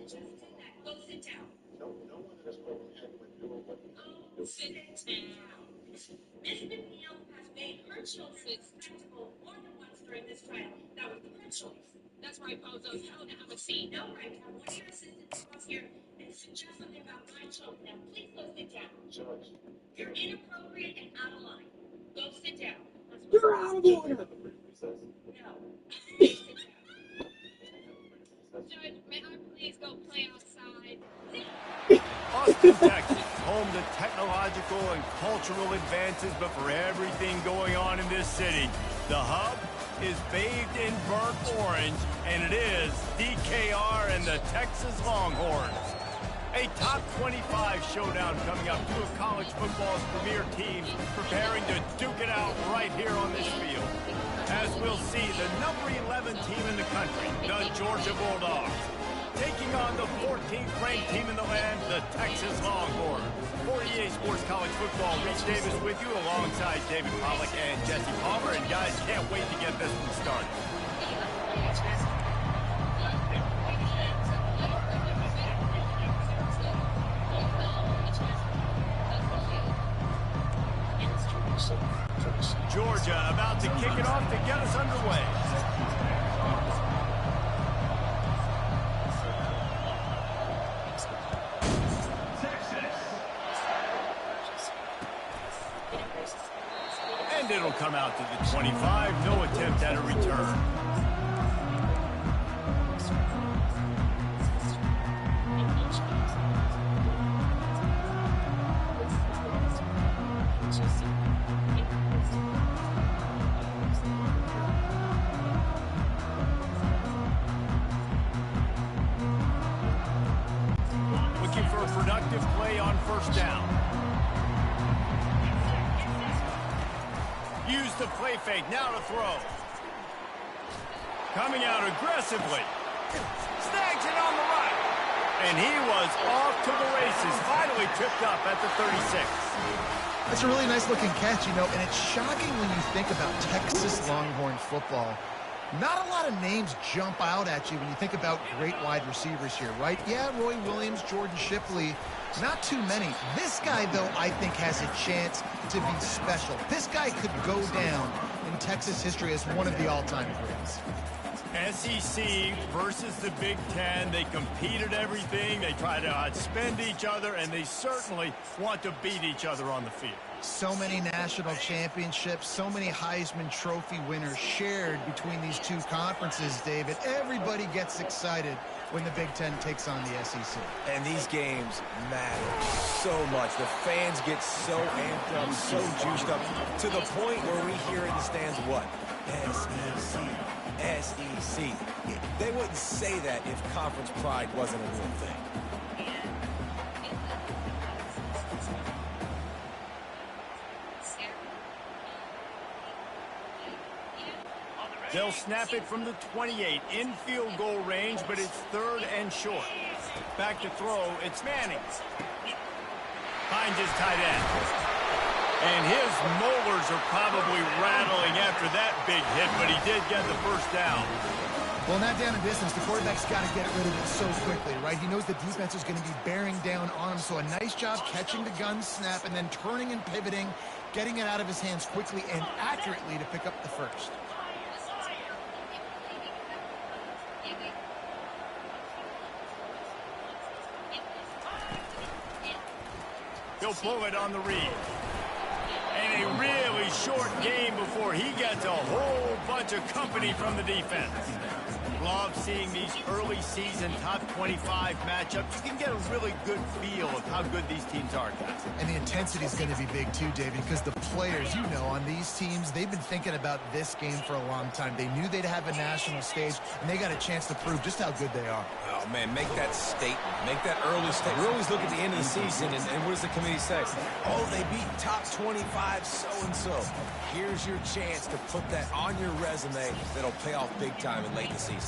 Go sit down. No one in this program had went through what you sit down. Ms. McNeil has made her children respectable more than once during this trial. That was her choice. That's right, Bozos. Hell, have a seat. No, right now, one of your assistants across here and suggest something about my children. Now, please go sit down. Judge. You're inappropriate and out of line. Go sit down. You're out of order. No. Judge, may I please go play outside? Austin, Texas, home to technological and cultural advances, but for everything going on in this city, the hub is bathed in burnt orange, and it is DKR and the Texas Longhorns. A top 25 showdown coming up. Two of college football's premier teams preparing to duke it out right here on this field. As we'll see, the number 11 team in the country, the Georgia Bulldogs, taking on the 14th ranked team in the land, the Texas Longhorns. For EA Sports College Football, Reese Davis with you alongside David Pollack and Jesse Palmer. And guys, can't wait to get this one started. Georgia about to kick it off to get us underway. And it'll come out to the 25. No attempt at a return. Productive play on first down. Use the play fake, now to throw. Coming out aggressively. Snags it on the right. And he was off to the races, finally tripped up at the 36. That's a really nice looking catch, you know, and it's shocking when you think about Texas Longhorn football. Not a lot of names jump out at you when you think about great wide receivers here, right? Yeah, Roy Williams, Jordan Shipley, not too many. This guy, though, I think has a chance to be special. This guy could go down in Texas history as one of the all-time greats. SEC versus the Big Ten. They compete at everything. They try to outspend each other, and they certainly want to beat each other on the field. So many national championships, so many Heisman Trophy winners shared between these two conferences, David. Everybody gets excited when the Big Ten takes on the SEC. And these games matter so much. The fans get so amped up, so juiced up, to the point where we hear in the stands, what? SEC. SEC. They wouldn't say that if conference pride wasn't a real thing. They'll snap it from the 28 in field goal range, but it's third and short. Back to throw, it's Manning. Finds his tight end. And his molars are probably rattling after that big hit, but he did get the first down. Well, not down in distance. The quarterback's got to get rid of it so quickly, right? He knows the defense is going to be bearing down on him, so a nice job catching the gun snap and then turning and pivoting, getting it out of his hands quickly and accurately to pick up the first. He'll pull it on the read. And a really short game before he gets a whole bunch of company from the defense. Love seeing these early season top 25 matchups. You can get a really good feel of how good these teams are, guys. And the intensity is going to be big too, David, because the players, you know, on these teams, they've been thinking about this game for a long time. They knew they'd have a national stage, and they got a chance to prove just how good they are. Oh, man, make that statement. Make that early statement. We always look at the end of the season, and what does the committee say? Oh, they beat top 25 so-and-so. Here's your chance to put that on your resume that'll pay off big time in late in the season.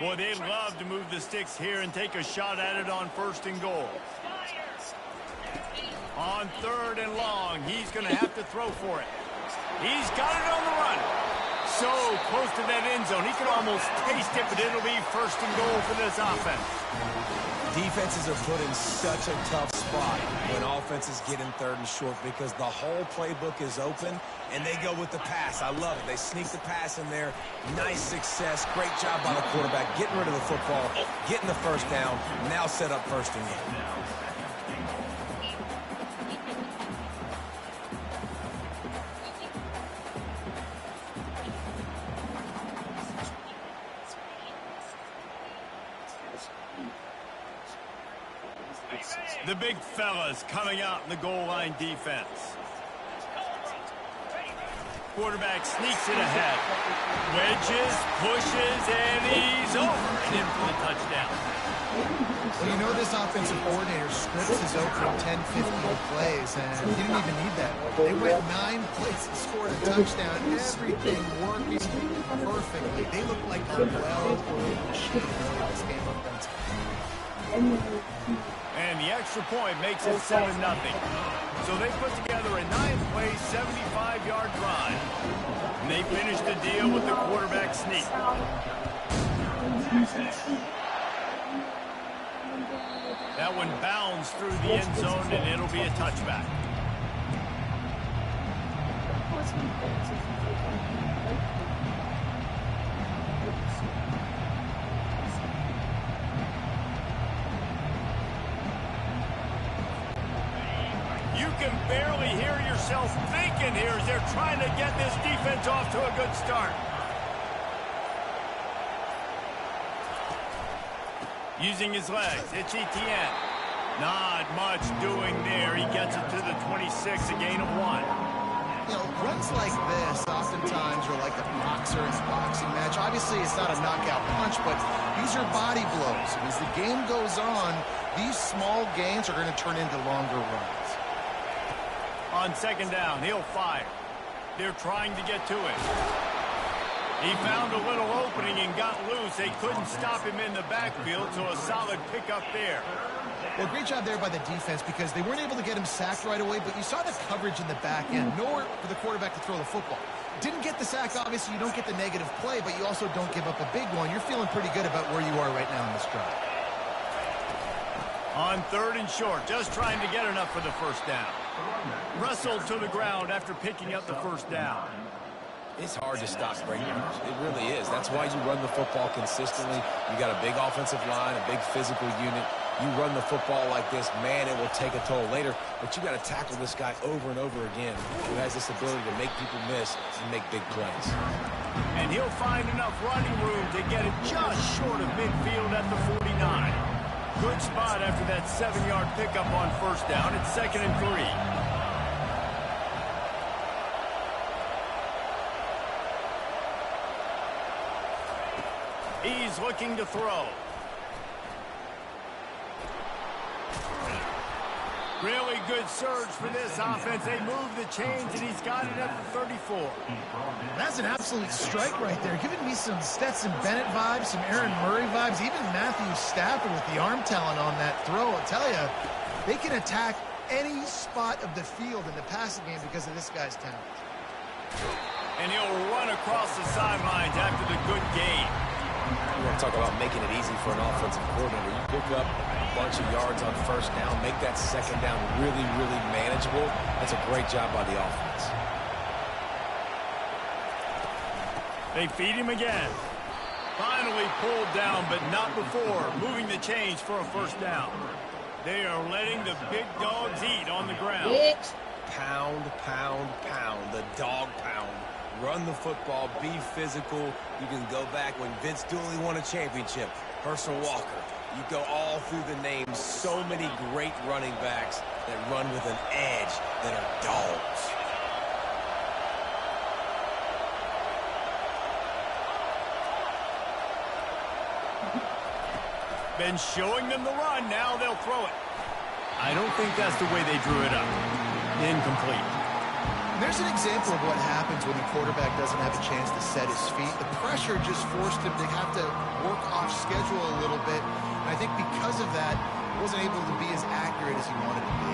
Boy, they'd love to move the sticks here and take a shot at it on 1st and goal. On 3rd and long, he's going to have to throw for it. He's got it on the run. So close to that end zone. He can almost taste it, but it'll be 1st and goal for this offense. Defenses are put in such a tough spot when offenses get in 3rd and short because the whole playbook is open, and they go with the pass. I love it. They sneak the pass in there. Nice success. Great job by the quarterback getting rid of the football, getting the 1st down, now set up 1st and goal. The big fellas coming out in the goal line defense. Quarterback sneaks it ahead. Wedges, pushes, and he's over and in for the touchdown. Well, you know this offensive coordinator scripts his opening 10, 15 plays, and he didn't even need that. They went 9 plays and scored a touchdown. Everything working perfectly. They look like a well-oiled machine in this game offensively. And the extra point makes it 7-0. So they put together a 9-play, 75-yard drive. And they finish the deal with the quarterback sneak. That one bounds through the end zone, and it'll be a touchback. You can barely hear yourself thinking here as they're trying to get this defense off to a good start. Using his legs, it's Etienne. Not much doing there. He gets it to the 26, a gain of 1. You know, runs like this oftentimes are like a boxer in a boxing match. Obviously, it's not a knockout punch, but these are body blows. And as the game goes on, these small gains are going to turn into longer runs. On 2nd down, he'll fire. They're trying to get to it. He found a little opening and got loose. They couldn't stop him in the backfield, so a solid pickup there. Well, great job there by the defense because they weren't able to get him sacked right away, but you saw the coverage in the back end. Nowhere for the quarterback to throw the football. Didn't get the sack, obviously. You don't get the negative play, but you also don't give up a big one. You're feeling pretty good about where you are right now in this drive. On 3rd and short, just trying to get enough for the 1st down. Wrestled to the ground after picking up the 1st down. It's hard to stop great runners. It really is. That's why you run the football consistently. You got a big offensive line, a big physical unit. You run the football like this, man, it will take a toll later. But you got to tackle this guy over and over again who has this ability to make people miss and make big plays. And he'll find enough running room to get it just short of midfield at the 49. Good spot after that 7-yard pickup on 1st down. It's 2nd and 3. He's looking to throw. Really good surge for this offense. They move the chains, and he's got it at the 34. That's an absolute strike right there. Giving me some Stetson Bennett vibes, some Aaron Murray vibes, even Matthew Stafford with the arm talent on that throw. I'll tell you, they can attack any spot of the field in the passing game because of this guy's talent. And he'll run across the sidelines after the good gain. You want to talk about making it easy for an offensive coordinator. You pick up a bunch of yards on 1st down, make that 2nd down really, really manageable. That's a great job by the offense. They feed him again. Finally pulled down, but not before moving the chains for a 1st down. They are letting the big dogs eat on the ground. Pound, pound, pound. The dog pound. Run the football, be physical. You can go back when Vince Dooley won a championship. Herschel Walker. You go all through the names. So many great running backs that run with an edge that are dogs. Been showing them the run. Now they'll throw it. I don't think that's the way they drew it up. Incomplete. There's an example of what happens when the quarterback doesn't have a chance to set his feet. The pressure just forced him to have to work off schedule a little bit. And I think because of that, he wasn't able to be as accurate as he wanted to be.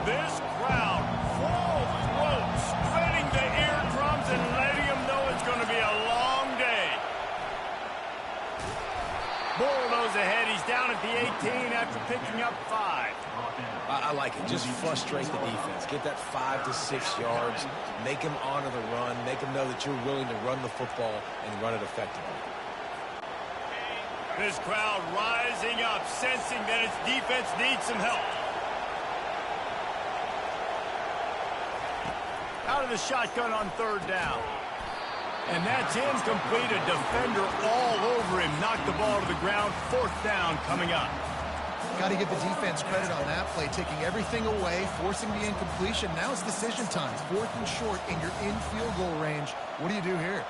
This crowd, full throat, spreading the eardrums and letting them know it's going to be a long day. Bulldoze ahead. He's down at the 18 after picking up 5. I like it. Just frustrate the defense. Get that 5 to 6 yards. Make them honor the run. Make them know that you're willing to run the football and run it effectively. This crowd rising up, sensing that its defense needs some help. Out of the shotgun on 3rd down. And that's incomplete. A defender all over him. Knocked the ball to the ground. 4th down coming up. Got to give the defense credit on that play, taking everything away, forcing the incompletion. Now it's decision time. 4th and short, and you're in field goal range. What do you do here?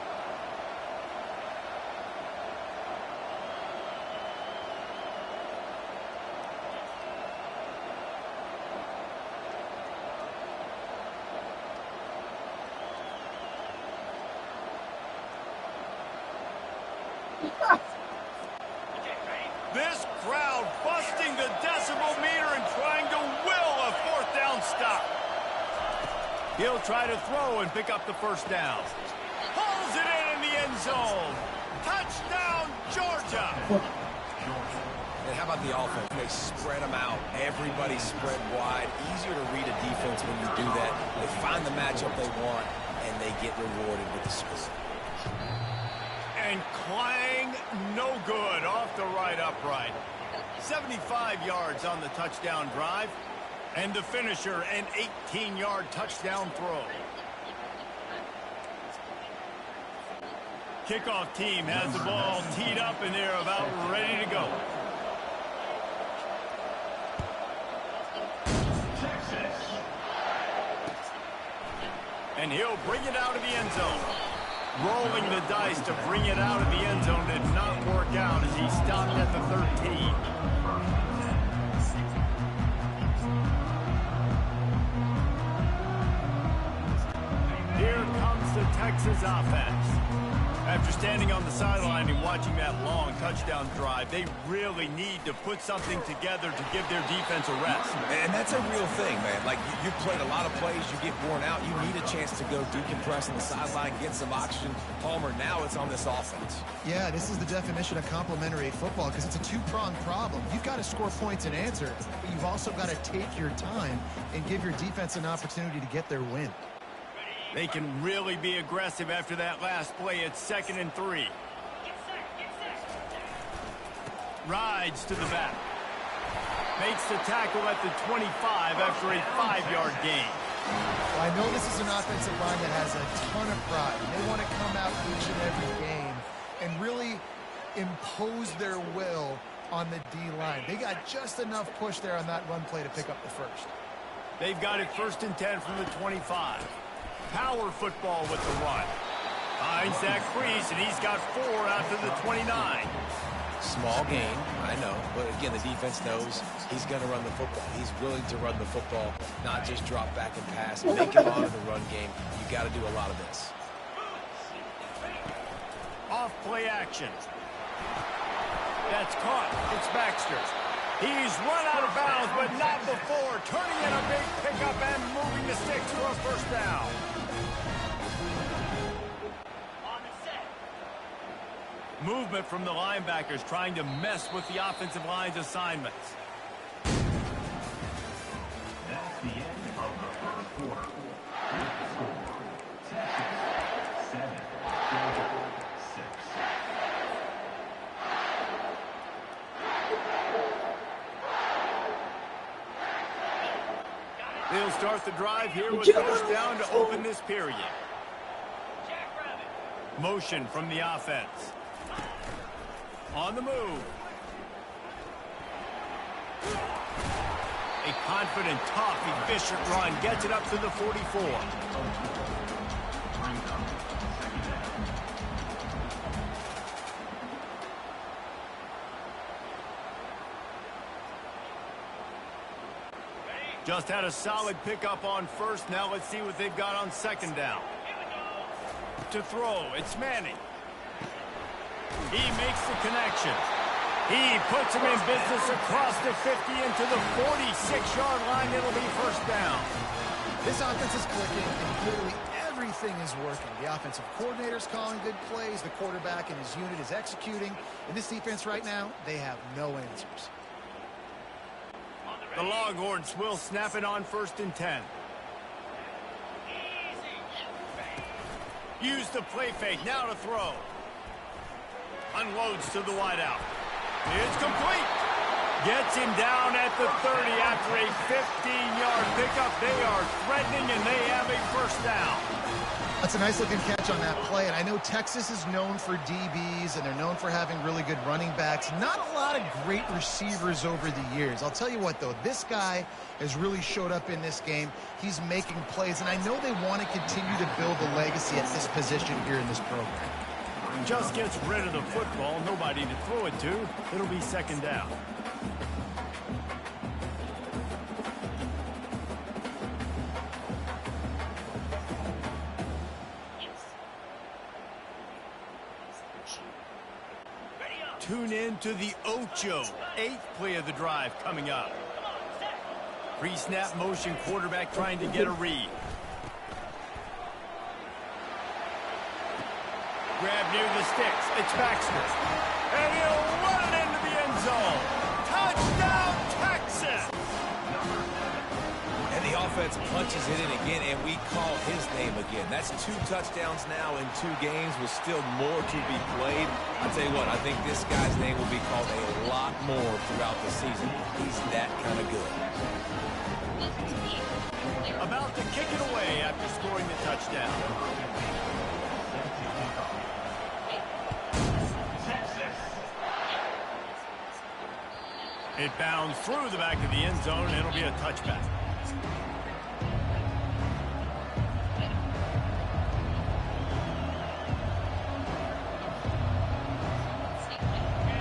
This crowd busting the decibel meter and trying to will a 4th down stop. He'll try to throw and pick up the 1st down. Pulls it in the end zone. Touchdown, Georgia. And how about the offense? They spread them out. Everybody spread wide. Easier to read a defense when you do that. They find the matchup they want, and they get rewarded with the score. And clang, no good, off the right upright. 75 yards on the touchdown drive. And the finisher, an 18-yard touchdown throw. Kickoff team has the ball teed up, and they're about ready to go. And he'll bring it out of the end zone. Rolling the dice to bring it out of the end zone did not work out as he stopped at the 13. Here comes the Texas offense. After standing on the sideline and watching that long touchdown drive, they really need to put something together to give their defense a rest. And that's a real thing, man. Like, you played a lot of plays, you get worn out, you need a chance to go decompress on the sideline, get some oxygen. Palmer, now it's on this offense. Yeah, this is the definition of complementary football because it's a two-pronged problem. You've got to score points and answer, but you've also got to take your time and give your defense an opportunity to get their win. They can really be aggressive after that last play. It's 2nd and 3. Rides to the back. Makes the tackle at the 25 after a 5-yard gain. Well, I know this is an offensive line that has a ton of pride. They want to come out each and every game and really impose their will on the D-line. They got just enough push there on that run play to pick up the 1st. They've got it 1st and 10 from the 25. Power football with the run. Finds that crease, and he's got 4 out to the 29. Small gain, I know. But again, the defense knows he's going to run the football. He's willing to run the football, not just drop back and pass. Make him honor the run game. You got to do a lot of this. Off play action. That's caught. It's Baxter. He's run out of bounds, but not before. Turning in a big pickup and moving the sticks for a 1st down. Movement from the linebackers trying to mess with the offensive line's assignments. That's the end of the 1st quarter. Texas 7, Georgia 6. They'll start the drive here with 1st down to open this period. Motion from the offense. On the move. A confident, tough, efficient run gets it up to the 44. Just had a solid pickup on first. Now let's see what they've got on second down. To throw, it's Manning. He makes the connection. He puts him in business across the 50 into the 46-yard line. It'll be first down. This offense is clicking, and clearly everything is working. The offensive coordinator's calling good plays. The quarterback and his unit is executing. In this defense right now, they have no answers. The Longhorns will snap it on 1st and 10. Use the play fake. Now to throw. Unloads to the wideout. It's complete. Gets him down at the 30 after a 15-yard pickup. They are threatening, and they have a first down. That's a nice-looking catch on that play, and I know Texas is known for DBs, and they're known for having really good running backs. Not a lot of great receivers over the years. I'll tell you what, though, this guy has really showed up in this game. He's making plays, and I know they want to continue to build a legacy at this position here in this program. Just gets rid of the football. Nobody to throw it to. It'll be second down. Tune in to the Ocho. 8th play of the drive coming up. Pre-snap motion, quarterback trying to get a read. Grab near the sticks. It's Baxter. And he'll run it into the end zone. Touchdown, Texas! And the offense punches it in again, and we call his name again. That's 2 touchdowns now in 2 games with still more to be played. I'll tell you what, I think this guy's name will be called a lot more throughout the season. He's that kind of good. About to kick it away after scoring the touchdown. It bounds through the back of the end zone, and it'll be a touchback.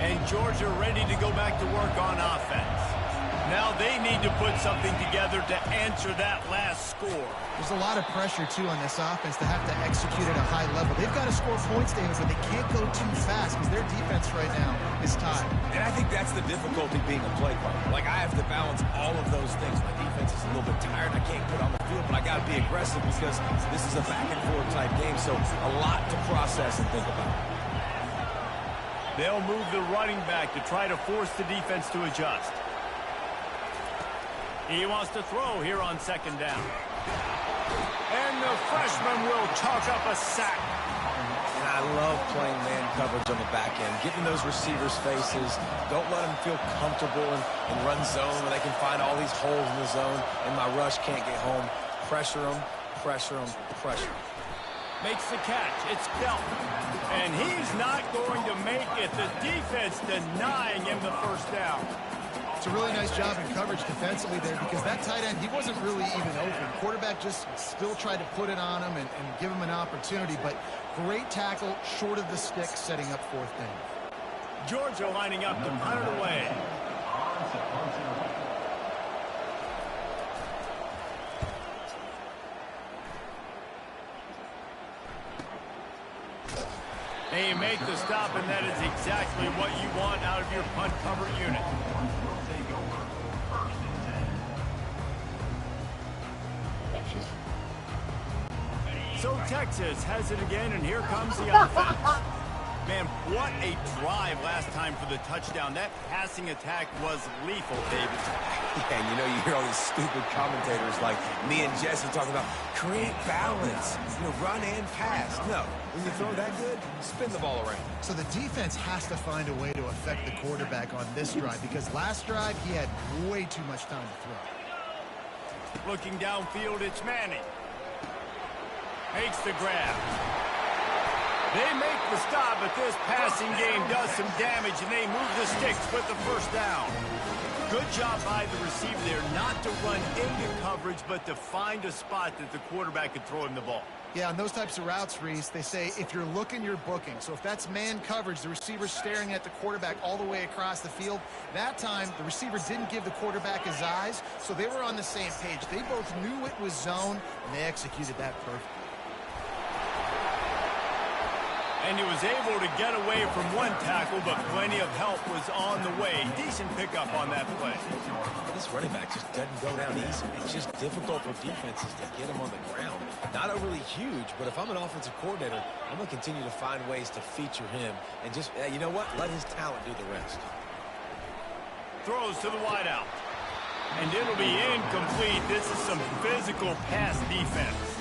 And Georgia ready to go back to work on offense. Now they need to put something together to answer that last score. There's a lot of pressure, too, on this offense to have to execute at a high level. They've got to score points, David, but they can't go too fast because their defense right now is tied. And I think that's the difficulty being a play caller. Like, I have to balance all of those things. My defense is a little bit tired. I can't put on the field, but I got to be aggressive because this is a back-and-forth type game, so a lot to process and think about. They'll move the running back to try to force the defense to adjust. He wants to throw here on second down. And the freshman will chalk up a sack. And I love playing man coverage on the back end, getting those receivers' faces. Don't let them feel comfortable in run zone where they can find all these holes in the zone and my rush can't get home. Pressure them, pressure them, pressure them. Makes the catch. It's Delp. And he's not going to make it. The defense denying him the first down. It's a really nice job in coverage defensively there because that tight end, he wasn't really even open. Quarterback just still tried to put it on him and give him an opportunity, but great tackle, short of the stick, setting up 4th down. Georgia lining up to punt it away. They make the stop, and that is exactly what you want out of your punt cover unit. So Texas has it again, and here comes the offense. Man, what a drive last time for the touchdown. That passing attack was lethal, David. Yeah, and you know, you hear all these stupid commentators like me and Jesse talking about create balance, run and pass. No, when you throw that good, spin the ball around. So the defense has to find a way to affect the quarterback on this drive because last drive he had way too much time to throw. Looking downfield, it's Manning. Makes the grab. They make the stop, but this passing game does some damage, and they move the sticks with the first down. Good job by the receiver there not to run into coverage, but to find a spot that the quarterback could throw him the ball. Yeah, on those types of routes, Reese, they say if you're looking, you're booking. So if that's man coverage, the receiver's staring at the quarterback all the way across the field. That time, the receiver didn't give the quarterback his eyes, so they were on the same page. They both knew it was zone, and they executed that perfectly. And he was able to get away from one tackle, but plenty of help was on the way. Decent pickup on that play. This running back just doesn't go down easy. It's just difficult for defenses to get him on the ground. Not overly huge, but if I'm an offensive coordinator, I'm going to continue to find ways to feature him and just, you know what, let his talent do the rest. Throws to the wideout. And it'll be incomplete. This is some physical pass defense.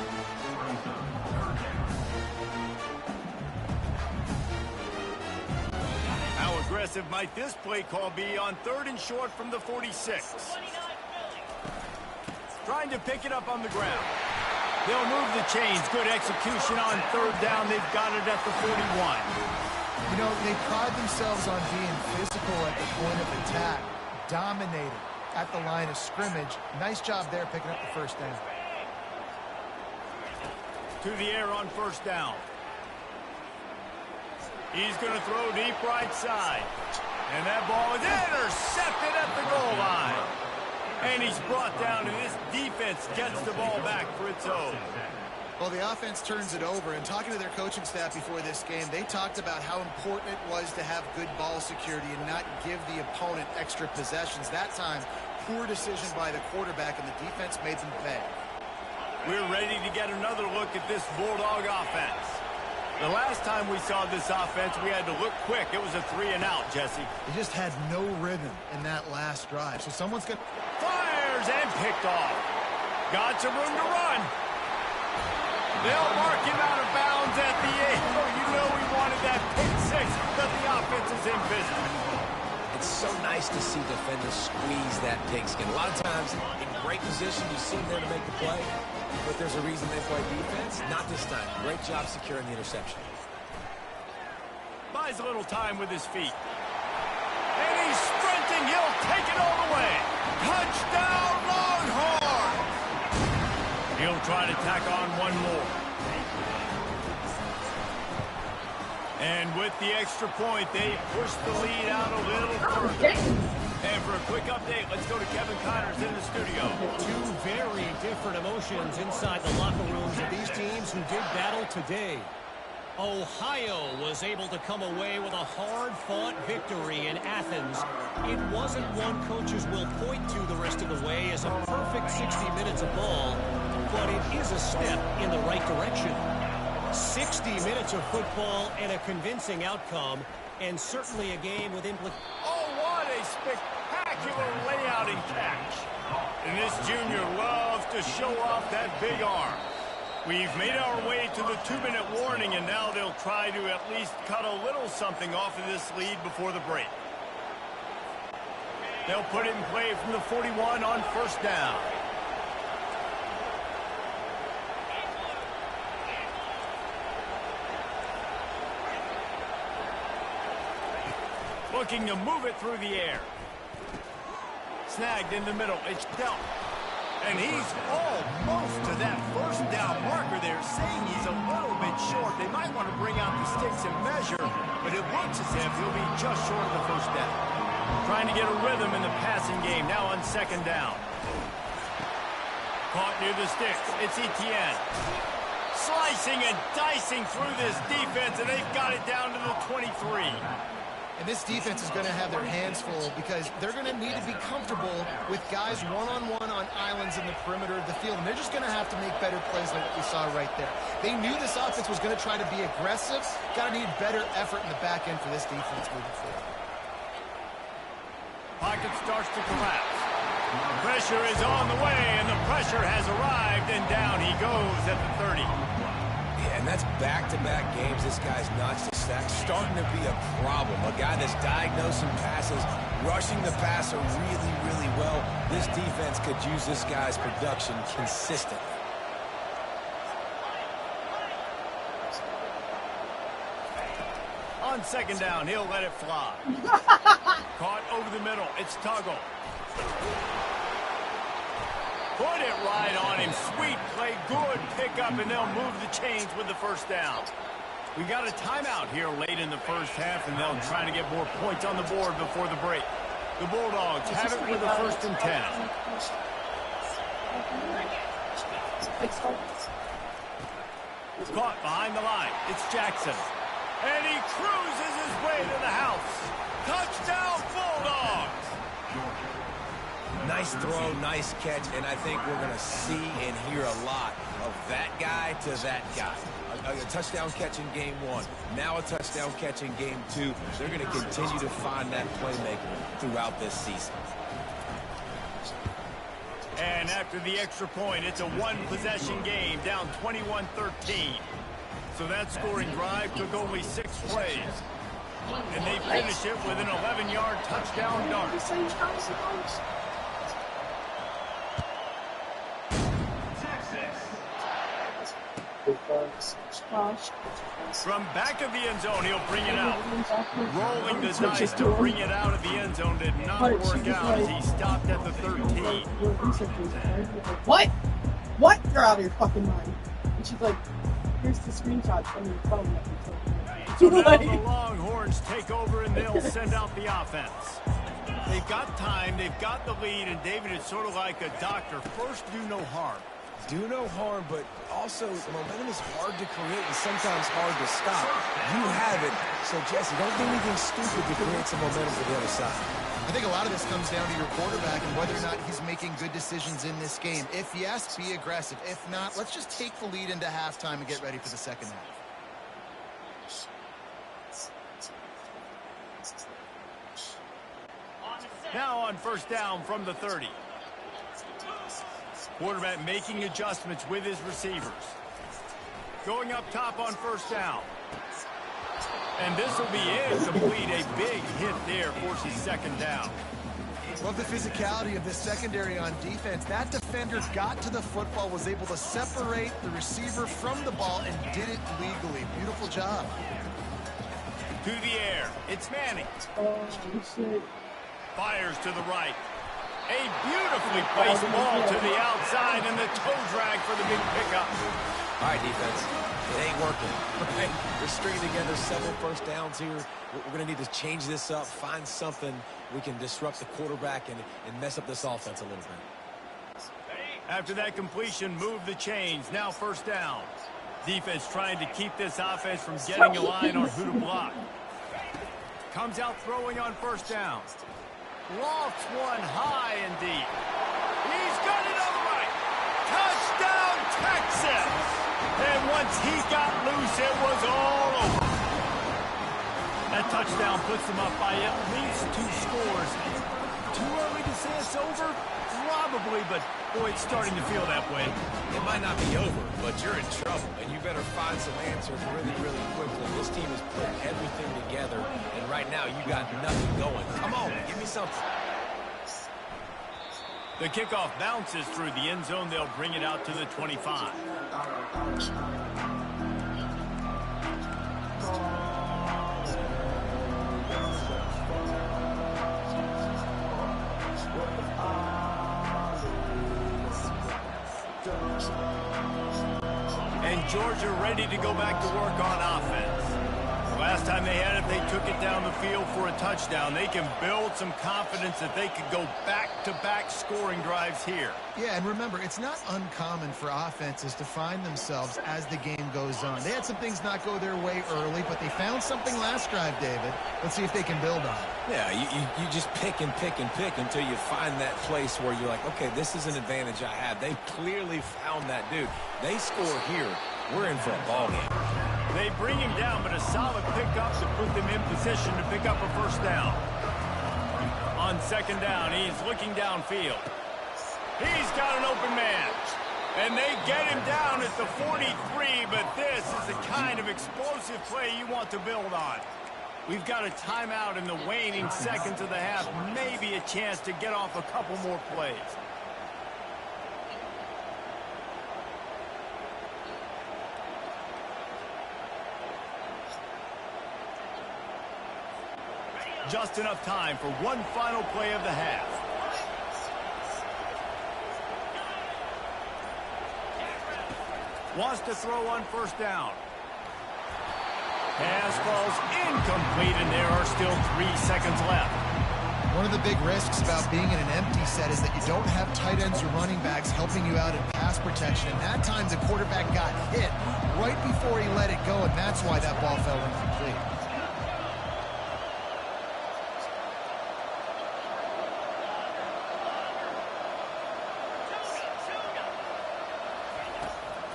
How aggressive might this play call be on 3rd and short from the 46? Trying to pick it up on the ground. They'll move the chains. Good execution on 3rd down. They've got it at the 41. You know, they pride themselves on being physical at the point of attack, dominating at the line of scrimmage. Nice job there picking up the 1st down. To the air on 1st down. He's going to throw deep right side. And that ball is intercepted at the goal line. And he's brought down, and this defense gets the ball back for its own. Well, the offense turns it over, and talking to their coaching staff before this game, they talked about how important it was to have good ball security and not give the opponent extra possessions. That time, poor decision by the quarterback, and the defense made them pay. We're ready to get another look at this Bulldog offense. The last time we saw this offense, we had to look quick. It was a 3-and-out, Jesse. They just had no rhythm in that last drive. So someone's going to... Fires and picked off. Got some room to run. They'll mark him out of bounds at the 8. Oh, you know we wanted that pick 6, but the offense is in business. It's so nice to see defenders squeeze that pigskin. A lot of times, in great position, you see them there to make the play, but there's a reason they play defense. Not this time. Great job securing the interception. Buys a little time with his feet. And he's sprinting. He'll take it all the way. Touchdown, Longhorn! He'll try to tack on one more. And with the extra point, they push the lead out a little further. And for a quick update, let's go to Kevin Connors in the studio. Two very different emotions inside the locker rooms of these teams who did battle today. Ohio was able to come away with a hard-fought victory in Athens. It wasn't one coaches will point to the rest of the way as a perfect 60 minutes of ball, but it is a step in the right direction. 60 minutes of football and a convincing outcome, and certainly a game with implications. Oh, what a spectacular layout and catch. And this junior loves to show off that big arm. We've made our way to the 2-minute warning, and now they'll try to at least cut a little something off of this lead before the break. They'll put it in play from the 41 on 1st down. Looking to move it through the air. Snagged in the middle. It's dealt. And he's almost to that 1st down marker there, saying he's a little bit short. They might want to bring out the sticks and measure, but it looks as if he'll be just short of the 1st down. Trying to get a rhythm in the passing game, now on 2nd down. Caught near the sticks. It's Etienne. Slicing and dicing through this defense, and they've got it down to the 23. And this defense is going to have their hands full because they're going to need to be comfortable with guys one-on-one on islands in the perimeter of the field. And they're just going to have to make better plays like what we saw right there. They knew this offense was going to try to be aggressive. Got to need better effort in the back end for this defense moving forward. Pocket starts to collapse. Pressure is on the way, and the pressure has arrived, and down he goes at the 30. Yeah, and that's back-to-back games this guy's notched the sack, starting to be a problem. A guy that's diagnosing passes, rushing the passer really, really well. This defense could use this guy's production consistently. On 2nd down, he'll let it fly. Caught over the middle. It's Tuggle. Put it right on him. Sweet play. Good pickup, and they'll move the chains with the first down. We got a timeout here late in the first half, and they'll try to get more points on the board before the break. The Bulldogs have it with the 1st and 10. Caught behind the line. It's Jackson. And he cruises his way to the house. Touchdown, Bulldogs! Nice throw, nice catch, and I think we're going to see and hear a lot of that guy to that guy. A touchdown catch in game 1, now a touchdown catch in game 2. They're going to continue to find that playmaker throughout this season. And after the extra point, it's a one-possession game, down 21-13. So that scoring drive took only 6 plays. And they finish it with an 11-yard touchdown dart. From back of the end zone, he'll bring it out. Rolling the dice to bring it out of the end zone did not work out as he stopped at the 13. What? What? You're out of your fucking mind. And she's like, here's the screenshot from your phone that you took. So now the Longhorns take over and they'll send out the offense. They've got time, they've got the lead, and David is sort of like a doctor. First, do no harm. Do no harm, but also momentum is hard to create and sometimes hard to stop. You have it, so Jesse, don't do anything stupid to create some momentum for the other side. I think a lot of this comes down to your quarterback and whether or not he's making good decisions in this game. If yes, be aggressive. If not, let's just take the lead into halftime and get ready for the second half. Now on first down from the 30. Quarterback making adjustments with his receivers. Going up top on first down. And this will be incomplete. A big hit there forces second down. Love the physicality of the secondary on defense. That defender got to the football, was able to separate the receiver from the ball, and did it legally. Beautiful job. To the air. It's Manning. Fires to the right. A beautifully placed ball to the outside, and the toe drag for the big pickup. All right, defense. It ain't working. Right? We're stringing together several first downs here. We're going to need to change this up, find something we can disrupt the quarterback and mess up this offense a little bit. After that completion, move the chains. Now first down. Defense trying to keep this offense from getting a line on who to block. Comes out throwing on first down. Lofts one high and deep. He's got it on the right. Touchdown, Texas! And once he got loose, it was all over. That touchdown puts them up by at least 2 scores. Too early to say it's over? Probably, but boy, it's starting to feel that way. It might not be over, but you're in trouble, and you better find some answers really, really quickly. This team has put everything together, and right now you got nothing going. Come on, give me something. The kickoff bounces through the end zone. They'll bring it out to the 25. And Georgia ready to go back to work on offense. Last time they had it, they took it down the field for a touchdown. They can build some confidence that they could go back-to-back scoring drives here. Yeah, and remember, it's not uncommon for offenses to find themselves as the game goes on. They had some things not go their way early, but they found something last drive, David. Let's see if they can build on it. Yeah, you just pick and pick and pick until you find that place where you're like, okay, this is an advantage I have. They clearly found that dude. They score here. We're in for a ball game. They bring him down, but a solid pickup to put them in position to pick up a first down. On second down, he's looking downfield. He's got an open man. And they get him down at the 43, but this is the kind of explosive play you want to build on. We've got a timeout in the waning seconds of the half, maybe a chance to get off a couple more plays. Just enough time for one final play of the half. Wants to throw on first down. Pass falls incomplete, and there are still 3 seconds left. One of the big risks about being in an empty set is that you don't have tight ends or running backs helping you out in pass protection. And that time the quarterback got hit right before he let it go, and that's why that ball fell incomplete.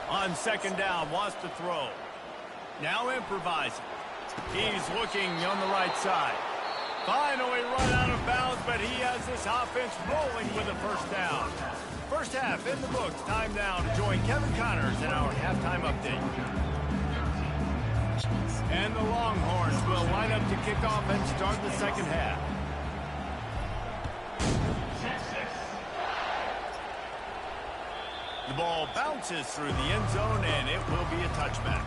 On second down, wants to throw. Now improvising. He's looking on the right side. Finally run out of bounds, but he has this offense rolling with a first down. First half in the books. Time now to join Kevin Connors in our halftime update. And the Longhorns will line up to kick off and start the second half. The ball bounces through the end zone, and it will be a touchback.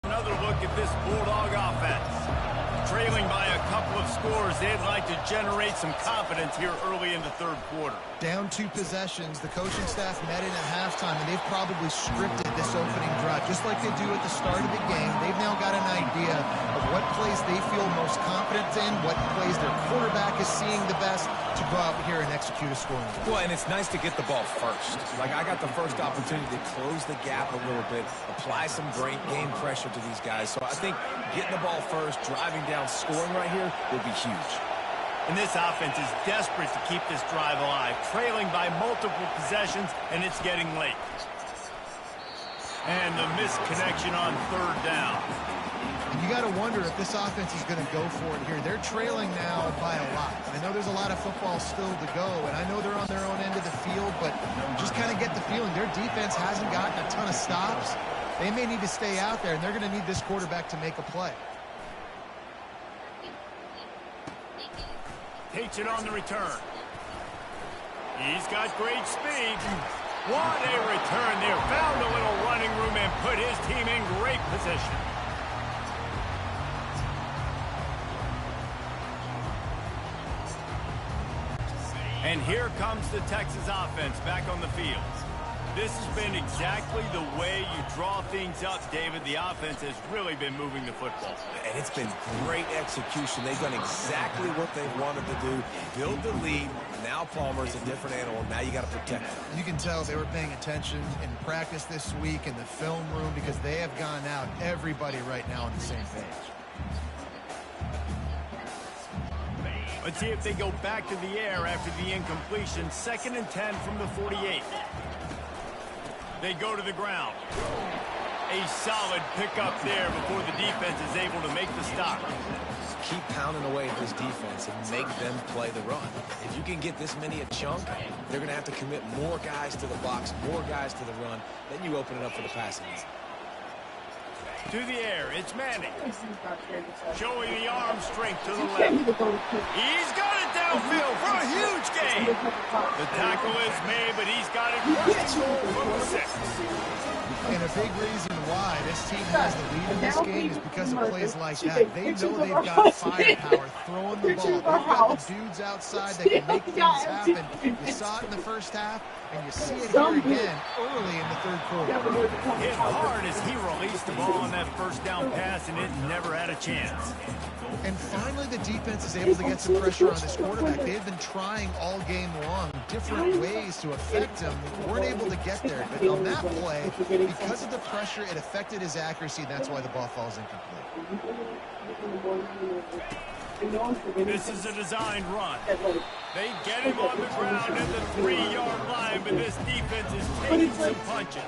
Another look at this Bulldog offense. Trailing by a couple of scores, they'd like to generate some confidence here early in the third quarter. Down 2 possessions, the coaching staff met in at halftime, and they've probably scripted this opening drive. Just like they do at the start of the game, they've now got an idea of what plays they feel most confident in, what plays their quarterback is seeing the best to go out here and execute a scoring drive. Well, and it's nice to get the ball first. Like, I got the first opportunity to close the gap a little bit, apply some great game pressure to these guys. So I think getting the ball first, driving down, scoring right here will be huge. And this offense is desperate to keep this drive alive, trailing by multiple possessions, and it's getting late. And the misconnection on third down. You got to wonder if this offense is going to go for it here. They're trailing now by a lot. I know there's a lot of football still to go, and I know they're on their own end of the field, but just kind of get the feeling their defense hasn't gotten a ton of stops. They may need to stay out there, and they're going to need this quarterback to make a play. Takes it on the return. He's got great speed. What a return there. Found a little running room and put his team in great position. And here comes the Texas offense back on the field. This has been exactly the way you draw things up, David. The offense has really been moving the football. And it's been great execution. They've done exactly what they wanted to do. Build the lead. Now Palmer's a different animal. Now you got to protect him. You can tell they were paying attention in practice this week in the film room because they have gone out, everybody right now on the same page. Let's see if they go back to the air after the incompletion. 2nd and 10 from the 48. They go to the ground. A solid pickup there before the defense is able to make the stop. Keep pounding away at this defense and make them play the run. If you can get this many a chunk, they're going to have to commit more guys to the box, more guys to the run. Then you open it up for the passing game. To the air, it's Manning. Showing the arm strength to the left. He's got it downfield for a huge gain. The tackle is made, but he's got it first and goal from the 6. And a big reason why this team has the lead in this game is because of plays like that. They know they've got firepower throwing the ball. They've got the dudes outside that can make things happen. You saw it in the first half, and you see it here again early in the third quarter. Hit hard as he released the ball on that first down pass, and it never had a chance. And finally, the defense is able to get some pressure on this quarterback. They've been trying all game long different ways to affect him. Weren't able to get there. But on that play, because of the pressure, it affected his accuracy. That's why the ball falls incomplete. This is a designed run. They get him on the ground at the 3-yard line, but this defense is taking some punches.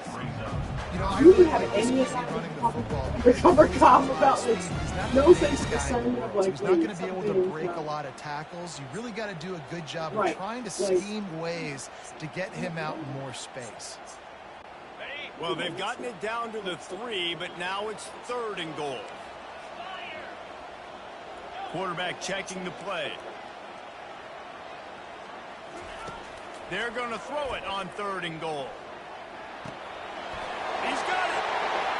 You know, I really like this kid running the football. Recover calm about like no sense guy, concern of like he's not going to be able to break a lot of tackles. You really got to do a good job of trying to scheme ways to get him out in more space. Well, they've gotten it down to the 3, but now it's 3rd and goal. Quarterback checking the play. They're going to throw it on 3rd and goal. He's got it.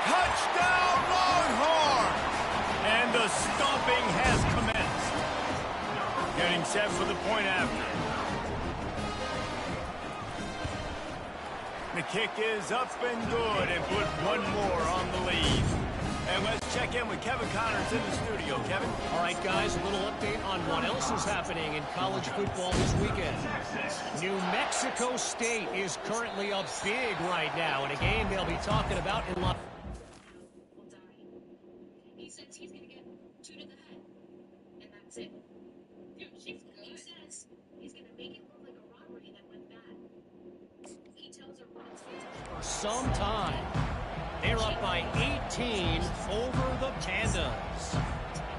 Touchdown, Longhorns! And the stomping has commenced. Getting set for the point after. The kick is up and good and put one more on the lead. And let's check in with Kevin Connors in the studio. Kevin? All right, guys, a little update on what else is happening in college football this weekend. New Mexico State is currently up big right now in a game they'll be talking about in Los Will die. He says he's going to get 2 to the head. And that's it. Dude, she's good. He says he's going to make it look like a robbery that went bad. He tells her what it's for. some time. They're up by 18 over the Pandas.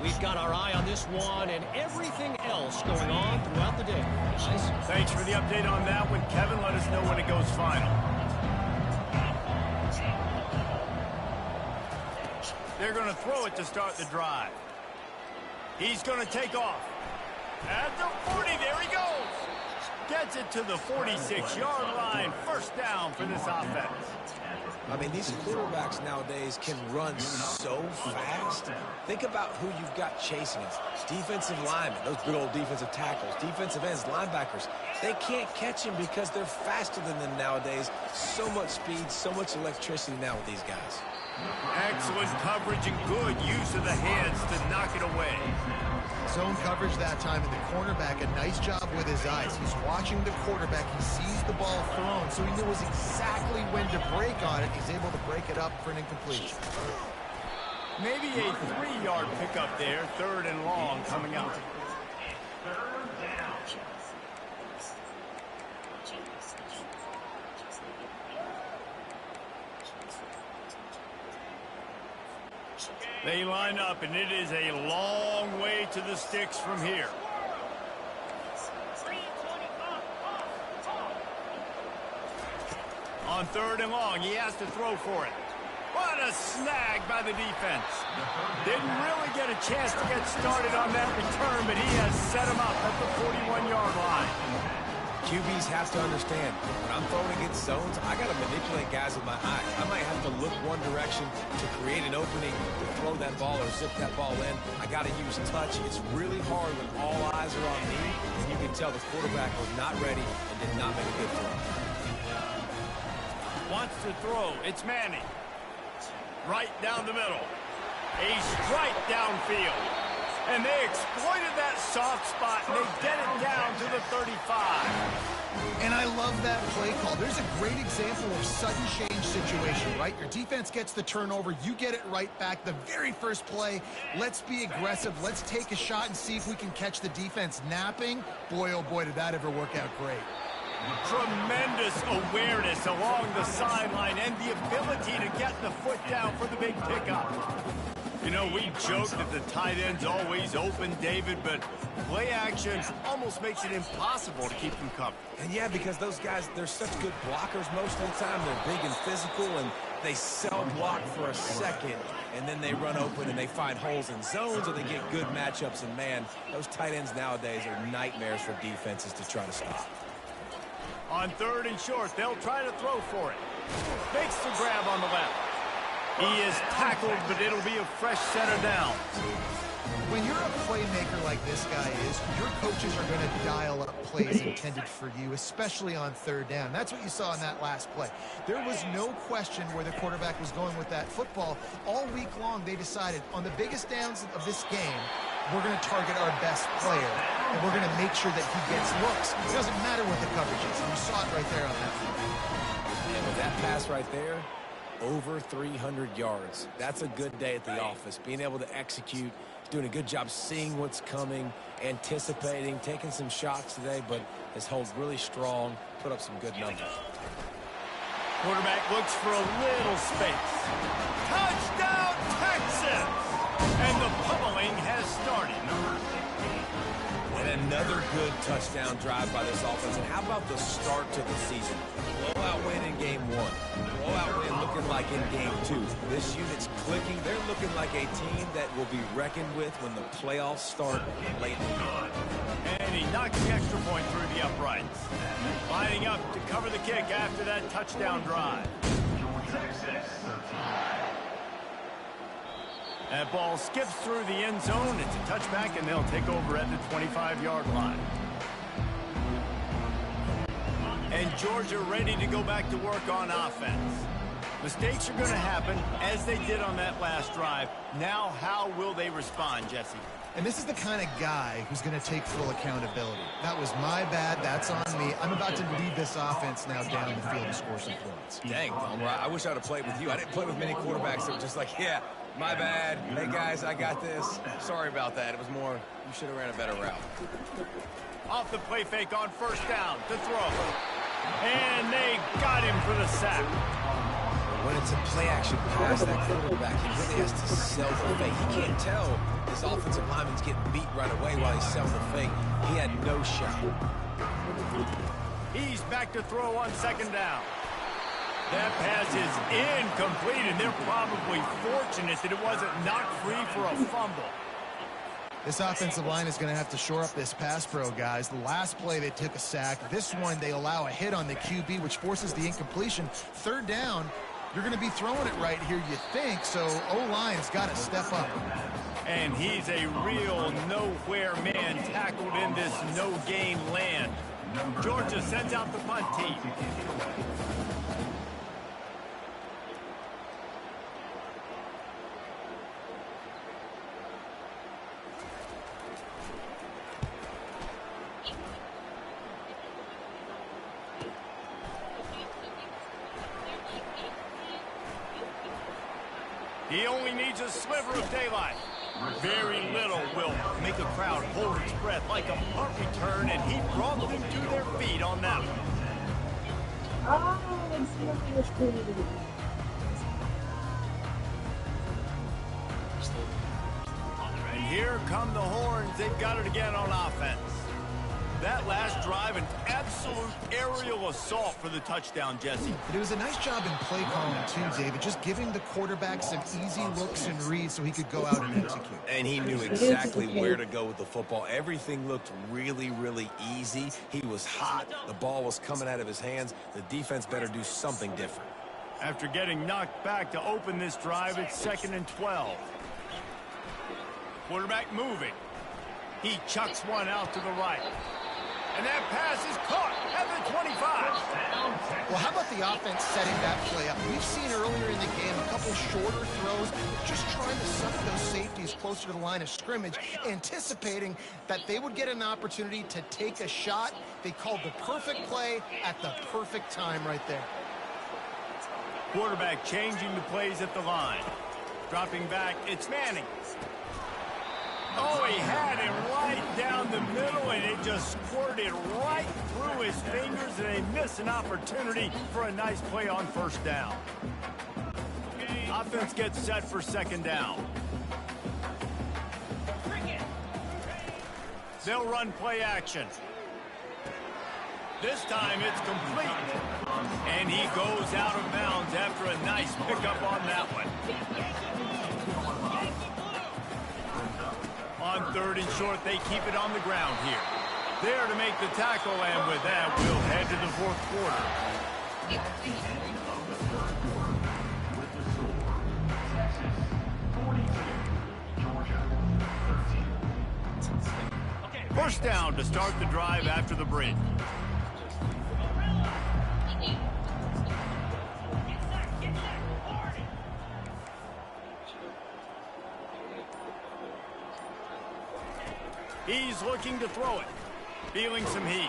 We've got our eye on this one and everything else going on throughout the day. Guys? Thanks for the update on that one, Kevin. Let us know when it goes final. They're going to throw it to start the drive. He's going to take off. At the 40, there he goes. Gets it to the 46-yard line. First down for this offense. I mean, these quarterbacks nowadays can run so fast. Think about who you've got chasing us. Defensive linemen, those good old defensive tackles, defensive ends, linebackers. They can't catch him because they're faster than them nowadays. So much speed, so much electricity now with these guys. Excellent coverage and good use of the hands to knock it away. Zone coverage that time, and the cornerback, a nice job with his eyes. He's watching the quarterback. He sees the ball thrown, so he knows exactly when to break on it. He's able to break it up for an incompletion. Maybe a 3-yard pickup there, 3rd and long coming up. They line up, and it is a long way to the sticks from here. On 3rd and long, he has to throw for it. What a snag by the defense. Didn't really get a chance to get started on that return, but he has set him up at the 41-yard line. QBs have to understand, when I'm throwing against zones, I got to manipulate guys with my eyes. I might have to look one direction to create an opening to throw that ball or zip that ball in. I got to use touch. It's really hard when all eyes are on me, and you can tell the quarterback was not ready and did not make a good throw. Wants to throw. It's Manning. Right down the middle. A strike downfield. And they exploited that soft spot, and they get it down to the 35. And I love that play call. There's a great example of sudden change situation, right? Your defense gets the turnover. You get it right back. The very first play, let's be aggressive. Let's take a shot and see if we can catch the defense napping. Boy, oh boy, did that ever work out great. Tremendous awareness along the sideline and the ability to get the foot down for the big pickup. You know, we joke that the tight end's always open, David, but play action almost makes it impossible to keep them covered. And yeah, because those guys, they're such good blockers most of the time. They're big and physical, and they cell block for a second, and then they run open and they find holes in zones, or they get good matchups. And man, those tight ends nowadays are nightmares for defenses to try to stop. On 3rd and short, they'll try to throw for it. Makes the grab on the left. He is tackled, but it'll be a fresh center down. When you're a playmaker like this guy is, your coaches are going to dial up plays intended for you, especially on 3rd down. That's what you saw in that last play. There was no question where the quarterback was going with that football. All week long, they decided on the biggest downs of this game, we're going to target our best player, and we're going to make sure that he gets looks. It doesn't matter what the coverage is. And you saw it right there on that play. And with that pass right there, over 300 yards. That's a good day at the office. Being able to execute, doing a good job seeing what's coming, anticipating, taking some shots today, but his hold really strong, put up some good numbers. Quarterback looks for a little space. Touchdown, Texas! And the pummeling has started. And another good touchdown drive by this offense. And how about the start to the season? Blowout win in game 1. Blowout win looking like in game 2. This unit's clicking. They're looking like a team that will be reckoned with when the playoffs start late in the game. And he knocks the extra point through the uprights. Lining up to cover the kick after that touchdown drive. That ball skips through the end zone. It's a touchback, and they'll take over at the 25-yard line. And Georgia ready to go back to work on offense. Mistakes are going to happen, as they did on that last drive. Now, how will they respond, Jesse? And this is the kind of guy who's going to take full accountability. That was my bad. That's on me. I'm about to lead this offense now down the field to score some points. Dang, Palmer, I wish I would have played with you. I didn't play with many quarterbacks that were just like, yeah, my bad. Hey, guys, I got this. Sorry about that. It was more, you should have ran a better route. Off the play fake on first down to throw. And they got him for the sack. When it's a play-action pass, that quarterback, he really has to sell the fake. He can't tell his offensive lineman's getting beat right away while he's selling the fake. He had no shot. He's back to throw on second down. That pass is incomplete, and they're probably fortunate that it wasn't knocked free for a fumble. This offensive line is going to have to shore up this pass pro, guys. The last play, they took a sack. This one, they allow a hit on the QB, which forces the incompletion. Third down, you're going to be throwing it right here, you think, so O-line's got to step up. And he's a real nowhere man tackled in this no-gain land. Georgia sends out the punt team. He only needs a sliver of daylight. Very little will make a crowd hold its breath like a punt return, and he brought them to their feet on that one. And here come the horns. They've got it again on offense. That last drive, an absolute aerial assault for the touchdown, Jesse. But it was a nice job in play calling, too, David, just giving the quarterback some easy looks and reads so he could go out and execute. And he knew exactly where to go with the football. Everything looked really, really easy. He was hot. The ball was coming out of his hands. The defense better do something different. After getting knocked back to open this drive, it's 2nd and 12. Quarterback moving. He chucks one out to the right. And that pass is caught at the 25. Well, how about the offense setting that play up? We've seen earlier in the game a couple shorter throws, just trying to suck those safeties closer to the line of scrimmage, anticipating that they would get an opportunity to take a shot. They called the perfect play at the perfect time right there. Quarterback changing the plays at the line. Dropping back, it's Manning. Oh, he had him right down the middle, and it just squirted right through his fingers, and they miss an opportunity for a nice play on first down. Offense gets set for second down. They'll run play action. This time it's complete. And he goes out of bounds after a nice pickup on that one. On 3rd and short, they keep it on the ground here. There to make the tackle, and with that, we'll head to the 4th quarter. First down to start the drive after the break. He's looking to throw it. Feeling some heat.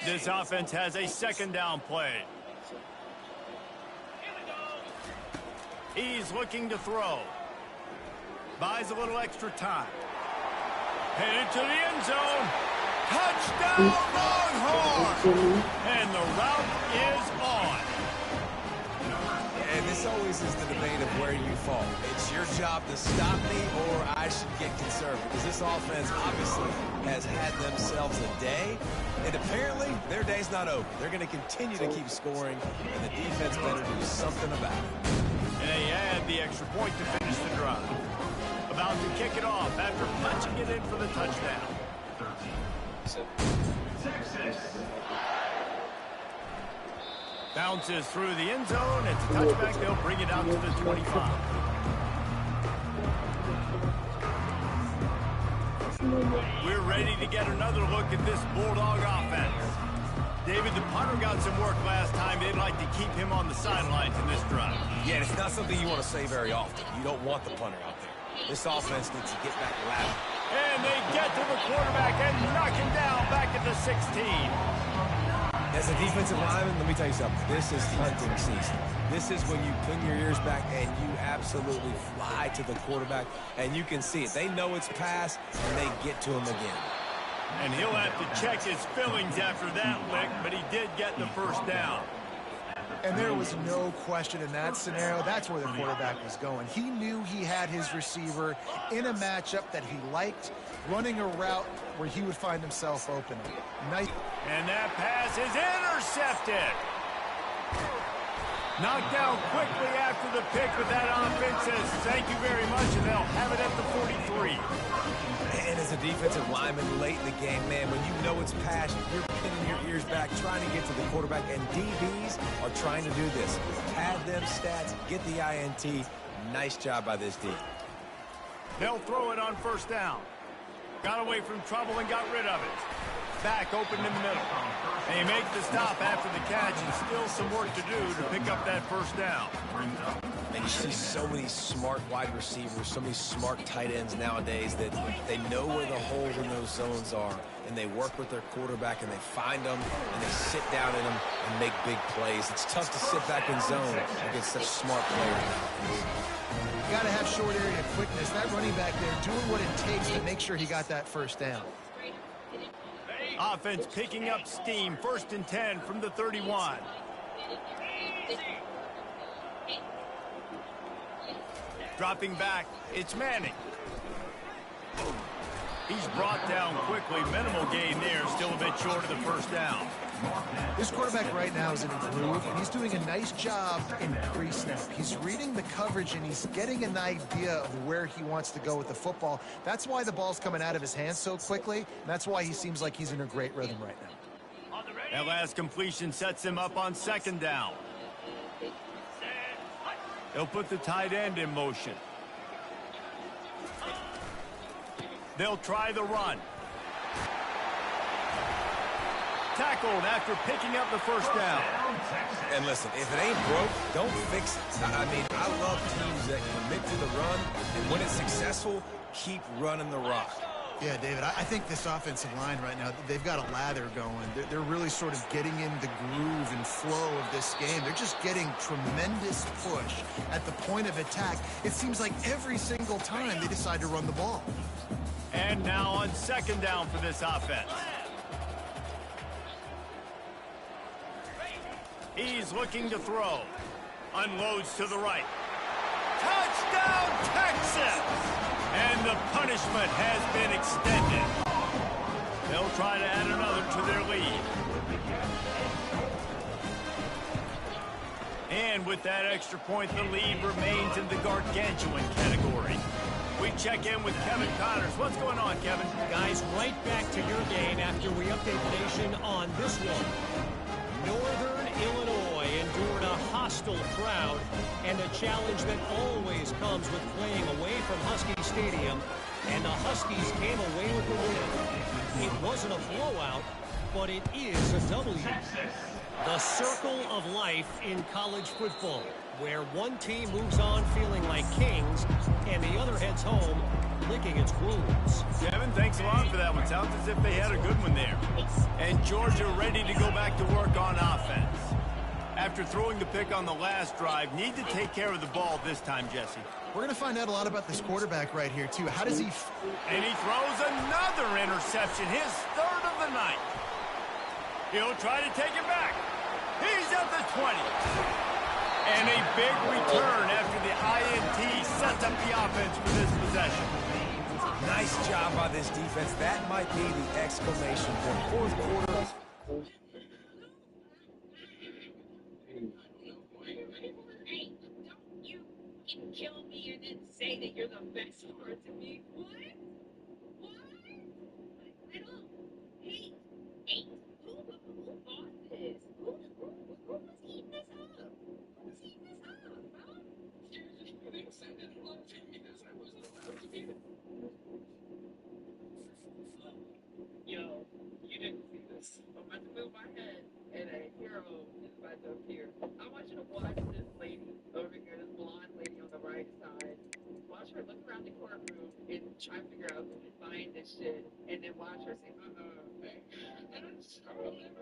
This offense has a second down play. He's looking to throw. Buys a little extra time. Headed to the end zone. Touchdown, Longhorn! And the route is on. And this always is the debate of where you fall. It's your job to stop me, or I should get conservative. Because this offense obviously has had themselves a day. And apparently, their day's not over. They're going to continue to keep scoring, and the defense better do something about it. And they add the extra point to finish the drive. A About to kick it off after punching it in for the touchdown. 13. Texas. Bounces through the end zone. It's a touchback. They'll bring it out to the 25. We're ready to get another look at this Bulldog offense. David, the punter got some work last time. They'd like to keep him on the sidelines in this drive. Yeah, and it's not something you want to say very often. You don't want the punter out there. This offense needs to get back loud. And they get to the quarterback and knock him down back at the 16. As a defensive lineman, let me tell you something. This is hunting season. This is when you pin your ears back and you absolutely fly to the quarterback, and you can see it. They know it's pass, and they get to him again. And he'll have to check his fillings after that lick, but he did get the first down. And there was no question in that scenario. That's where the quarterback was going. He knew he had his receiver in a matchup that he liked, running a route where he would find himself open. Nice. And that pass is intercepted. Knocked down quickly after the pick, but that offense says thank you very much, and they'll have it at the 43. And as a defensive lineman late in the game, man, when you know it's pass, you're pinning your ears back, trying to get to the quarterback, and DBs are trying to do this. Pad them stats, get the INT. Nice job by this D. They'll throw it on first down. Got away from trouble and got rid of it. Back open in the middle. And he makes the stop after the catch, and still some work to do to pick up that first down. And you see so many smart wide receivers, so many smart tight ends nowadays that they know where the holes in those zones are, and they work with their quarterback, and they find them, and they sit down in them and make big plays. It's tough to sit back in zone against such smart players nowadays. You got to have short area quickness. That running back there doing what it takes to make sure he got that first down. Offense picking up steam. 1st and 10 from the 31. Dropping back, it's Manning. He's brought down quickly. Minimal gain there, still a bit short of the first down. This quarterback right now is in a groove, and he's doing a nice job in pre-snap. He's reading the coverage, and he's getting an idea of where he wants to go with the football. That's why the ball's coming out of his hands so quickly, and that's why he seems like he's in a great rhythm right now. That last completion sets him up on 2nd down. They'll put the tight end in motion. They'll try the run. Tackled after picking up the first down. And listen, if it ain't broke, don't fix it. I mean, I love teams that commit to the run, and when it's successful, keep running the rock. Yeah, David, I think this offensive line right now, they've got a lather going. They're really sort of getting in the groove and flow of this game. They're just getting tremendous push at the point of attack. It seems like every single time they decide to run the ball. And now on 2nd down for this offense. He's looking to throw. Unloads to the right. Touchdown, Texas! And the punishment has been extended. They'll try to add another to their lead. And with that extra point, the lead remains in the gargantuan category. We check in with Kevin Connors. What's going on, Kevin? Guys, right back to your game after we update the nation on this one. Northern Illinois endured a hostile crowd and a challenge that always comes with playing away from Husky Stadium, and the Huskies came away with the win. It wasn't a blowout, but it is a W. The circle of life in college football, where one team moves on feeling like kings and the other heads home licking its wounds. Kevin, thanks a lot for that one. Sounds as if they had a good one there. And Georgia ready to go back to work on offense. After throwing the pick on the last drive, need to take care of the ball this time, Jesse. We're going to find out a lot about this quarterback right here, too. How does he... And he throws another interception, his 3rd of the night. He'll try to take it back. He's at the 20. And a big return after the INT sets up the offense for this possession. Nice job by this defense. That might be the exclamation point. 4th quarter. Hey, don't you kill me and then say that you're the the best part to me. What? I don't hate. Who bought this? Who was eating this up? Who's eating this up, bro? You didn't send it along to me this. I wasn't allowed to be there. Yo, you didn't see this. I'm about to move my head, and a hero is about to appear. I want you to watch this lady over here, this blonde lady on the right side. Watch her look around the courtroom and try to figure out who's buying this shit, and then watch her say, and I will never